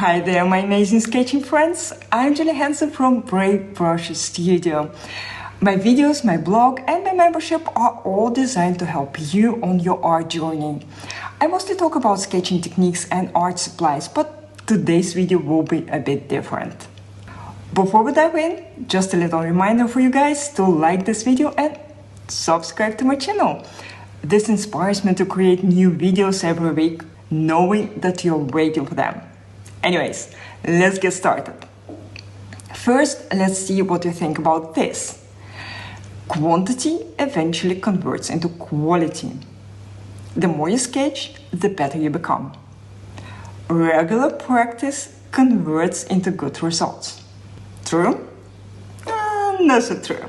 Hi there, my amazing sketching friends. I'm Julia Henze from Brave Brush Studio. My videos, my blog, and my membership are all designed to help you on your art journey. I mostly talk about sketching techniques and art supplies, but today's video will be a bit different. Before we dive in, just a little reminder for you guys to like this video and subscribe to my channel. This inspires me to create new videos every week, knowing that you're waiting for them. Anyways, let's get started. First, let's see what you think about this. Quantity eventually converts into quality. The more you sketch, the better you become. Regular practice converts into good results. True? Not so true.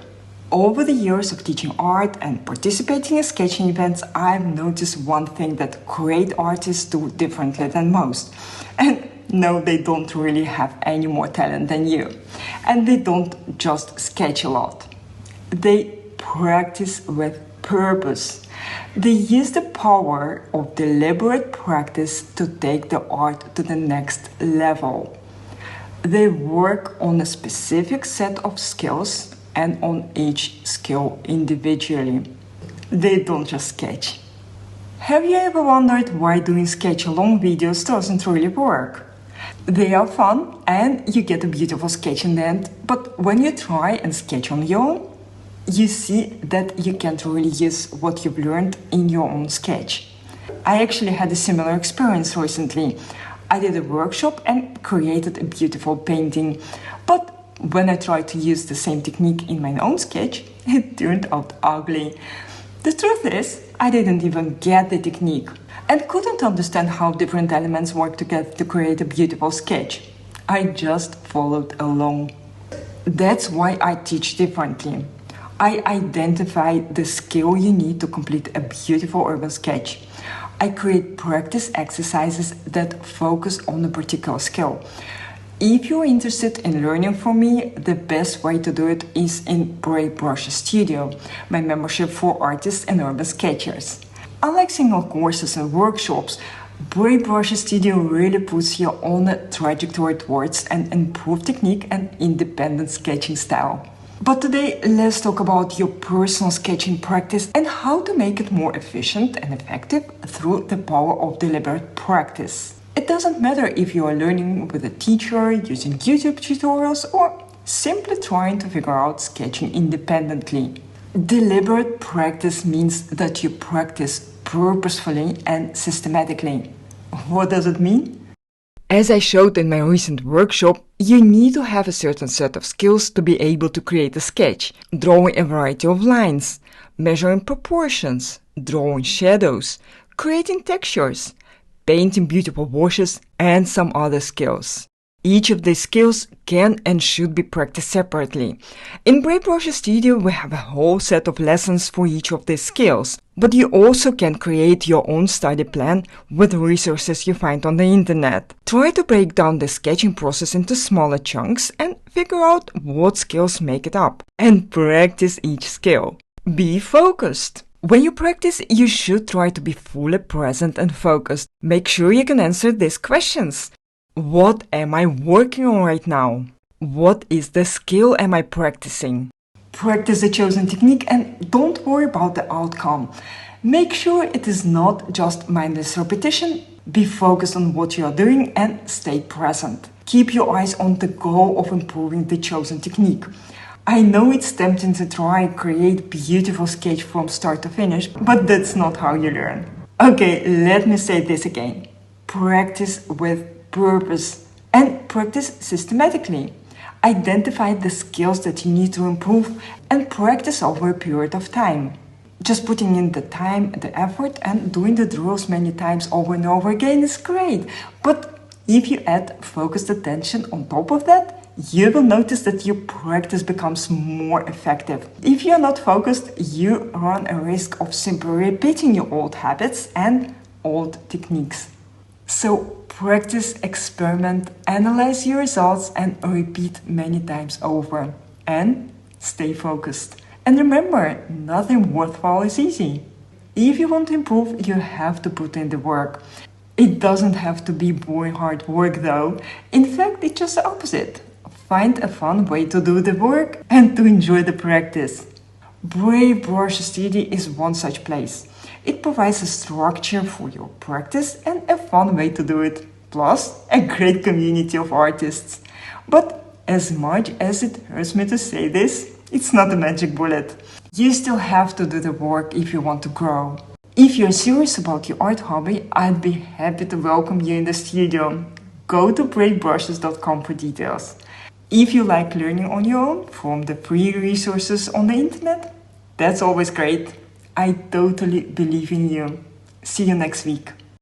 Over the years of teaching art and participating in sketching events, I've noticed one thing that great artists do differently than most. And no, they don't really have any more talent than you. And they don't just sketch a lot. They practice with purpose. They use the power of deliberate practice to take the art to the next level. They work on a specific set of skills and on each skill individually. They don't just sketch. Have you ever wondered why doing sketch-along videos doesn't really work? They are fun and you get a beautiful sketch in the end, but when you try and sketch on your own, you see that you can't really use what you've learned in your own sketch. I actually had a similar experience recently. I did a workshop and created a beautiful painting, but when I tried to use the same technique in my own sketch, it turned out ugly. The truth is, I didn't even get the technique and couldn't understand how different elements work together to create a beautiful sketch. I just followed along. That's why I teach differently. I identify the skill you need to complete a beautiful urban sketch. I create practice exercises that focus on a particular skill. If you're interested in learning from me, the best way to do it is in Brave Brush Studio, my membership for artists and urban sketchers. Unlike single courses and workshops, Brave Brush Studio really puts you on a trajectory towards an improved technique and independent sketching style. But today, let's talk about your personal sketching practice and how to make it more efficient and effective through the power of deliberate practice. It doesn't matter if you are learning with a teacher, using YouTube tutorials, or simply trying to figure out sketching independently. Deliberate practice means that you practice purposefully and systematically. What does it mean? As I showed in my recent workshop, you need to have a certain set of skills to be able to create a sketch, drawing a variety of lines, measuring proportions, drawing shadows, creating textures, painting beautiful washes, and some other skills. Each of these skills can and should be practiced separately. In Brave Brush Studio, we have a whole set of lessons for each of these skills, but you also can create your own study plan with resources you find on the internet. Try to break down the sketching process into smaller chunks and figure out what skills make it up, and practice each skill. Be focused. When you practice, you should try to be fully present and focused. Make sure you can answer these questions. What am I working on right now? What is the skill am I practicing? Practice the chosen technique and don't worry about the outcome. Make sure it is not just mindless repetition. Be focused on what you are doing and stay present. Keep your eyes on the goal of improving the chosen technique. I know it's tempting to try and create beautiful sketch from start to finish, but that's not how you learn. Okay, let me say this again. Practice with purpose and practice systematically. Identify the skills that you need to improve and practice over a period of time. Just putting in the time, the effort, and doing the drills many times over and over again is great. But if you add focused attention on top of that, you will notice that your practice becomes more effective. If you're not focused, you run a risk of simply repeating your old habits and old techniques. So practice, experiment, analyze your results, and repeat many times over. And stay focused. And remember, nothing worthwhile is easy. If you want to improve, you have to put in the work. It doesn't have to be boring hard work though. In fact, it's just the opposite. Find a fun way to do the work and to enjoy the practice. Brave Brush Studio is one such place. It provides a structure for your practice and a fun way to do it, plus a great community of artists. But as much as it hurts me to say this, it's not a magic bullet. You still have to do the work if you want to grow. If you're serious about your art hobby, I'd be happy to welcome you in the studio. Go to bravebrushes.com for details. If you like learning on your own from the free resources on the internet, that's always great. I totally believe in you. See you next week.